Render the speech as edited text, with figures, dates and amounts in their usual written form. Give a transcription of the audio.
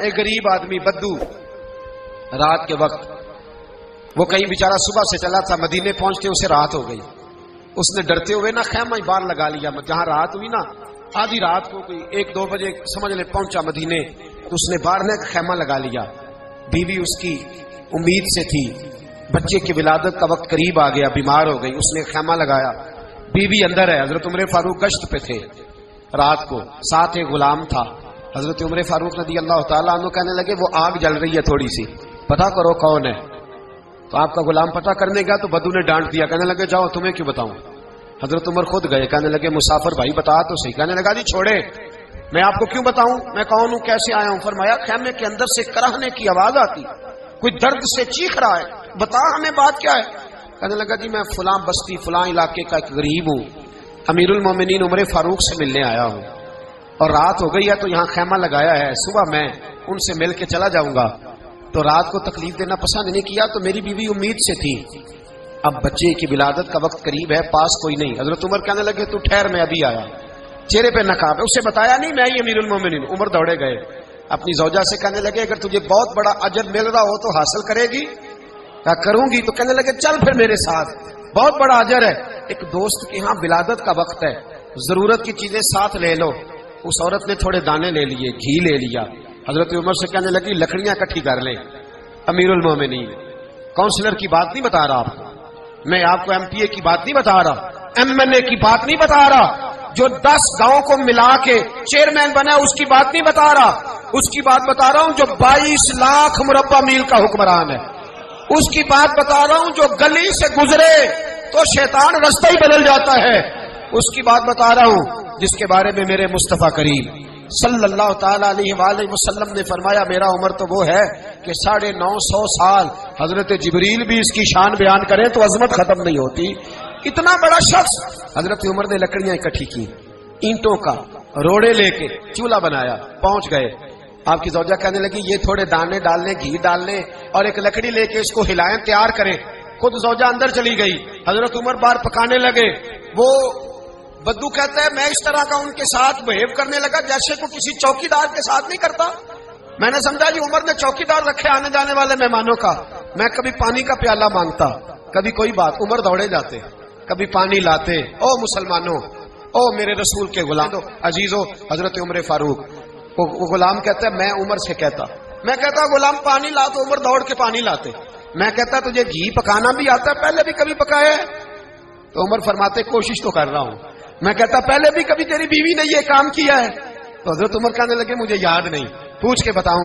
ایک غریب آدمی بدو رات کے وقت وہ کہیں بیچارہ صبح سے چلا تھا، مدینے پہنچتے اسے رات ہو گئی. اس نے ڈرتے ہوئے نا خیمہ باہر لگا لیا. جہاں رات ہوئی نا آدھی رات کو کوئی 1-2 بجے سمجھ لے پہنچا مدینے، تو اس نے باہر نے خیمہ لگا لیا. بیوی اس کی امید سے تھی، بچے کی ولادت کا وقت قریب آ گیا، بیمار ہو گئی. اس نے خیمہ لگایا، بیوی اندر ہے. حضرت عمر فاروق گشت پہ تھے رات کو، ساتھ ایک غلام تھا. حضرت عمر فاروق رضی اللہ تعالیٰ عنہ کہنے لگے وہ آگ جل رہی ہے تھوڑی سی، پتہ کرو کون ہے. تو آپ کا غلام پتہ کرنے گیا تو بدو نے ڈانٹ دیا، کہنے لگے جاؤ تمہیں کیوں بتاؤں. حضرت عمر خود گئے، کہنے لگے مسافر بھائی بتا تو صحیح. کہنے لگا جی چھوڑے، میں آپ کو کیوں بتاؤں میں کون ہوں کیسے آیا ہوں. فرمایا خیمے کے اندر سے کراہنے کی آواز آتی، کوئی درد سے چیخ رہا ہے، بتا ہمیں بات کیا ہے. کہنے لگا جی میں فلاں بستی فلاں علاقے کا ایک غریب ہوں، امیر المومنین عمر فاروق سے ملنے آیا ہوں، اور رات ہو گئی ہے تو یہاں خیمہ لگایا ہے، صبح میں ان سے مل کے چلا جاؤں گا. تو رات کو تکلیف دینا پسند نہیں کیا، تو میری بیوی امید سے تھی. اب بچے کی ولادت کا وقت قریب ہے، پاس کوئی نہیں. حضرت عمر کہنے لگے تو ٹھہر میں ابھی آیا. چہرے پہ نقاب ہے، اسے بتایا نہیں میں ہی امیر المومنین. عمر دوڑے گئے، اپنی زوجہ سے کہنے لگے اگر تجھے بہت بڑا اجر مل رہا ہو تو حاصل کرے گی. کہا کروں گی. تو کہنے لگے چل پھر میرے ساتھ، بہت بڑا اجر ہے. ایک دوست کے ہاں ولادت کا وقت ہے، ضرورت کی چیزیں ساتھ لے لو. اس عورت نے تھوڑے دانے لے لیے، گھی لے لیا. حضرت عمر سے کہنے لگی لکڑیاں اکٹھی کر لیں. امیر المومنین کاؤنسلر کی بات نہیں بتا رہا آپ کو، میں آپ کو ایم پی اے کی بات نہیں بتا رہا، ایم این اے کی بات نہیں بتا رہا، جو 10 گاؤں کو ملا کے چیئرمین بنا اس کی بات نہیں بتا رہا. اس کی بات بتا رہا ہوں جو 22 لاکھ مربع میل کا حکمران ہے. اس کی بات بتا رہا ہوں جو گلی سے گزرے تو شیطان رستہ ہی بدل جاتا ہے. اس کی بات بتا رہا ہوں جس کے بارے میں میرے مصطفیٰ کریم صلی اللہ تعالی علیہ وآلہ وسلم نے فرمایا میرا عمر تو وہ ہے کہ 950 سال حضرت جبریل بھی اس کی شان بیان کریں تو عظمت ختم نہیں ہوتی. اتنا بڑا شخص. حضرت عمر نے لکڑیاں اکٹھی کی، اینٹوں کا روڑے لے کے چولہا بنایا، پہنچ گئے. آپ کی زوجہ کہنے لگی یہ تھوڑے دانے ڈالنے، گھی ڈالنے اور ایک لکڑی لے کے اس کو ہلائیں، تیار کریں. خود زوجہ اندر چلی گئی. حضرت عمر باہر پکانے لگے. وہ بدو کہتا ہے میں اس طرح کا ان کے ساتھ بہیو کرنے لگا جیسے کو کسی چوکیدار کے ساتھ نہیں کرتا. میں نے سمجھا جی عمر نے چوکیدار رکھے آنے جانے والے مہمانوں کا. میں کبھی پانی کا پیالہ مانگتا، کبھی کوئی بات. عمر دوڑے جاتے، کبھی پانی لاتے. او مسلمانوں، او میرے رسول کے غلام عزیزو. حضرت عمر فاروق وہ غلام کہتا ہے میں عمر سے کہتا، میں کہتا غلام پانی لا تو عمر دوڑ کے پانی لاتے. میں کہتا تجھے گھی پکانا بھی آتا ہے، پہلے بھی کبھی پکایا ہے؟ تو عمر فرماتے کوشش تو کر رہا ہوں. میں کہتا پہلے بھی کبھی تیری بیوی نے یہ کام کیا ہے؟ تو حضرت عمر کہنے لگے مجھے یاد نہیں، پوچھ کے بتاؤں.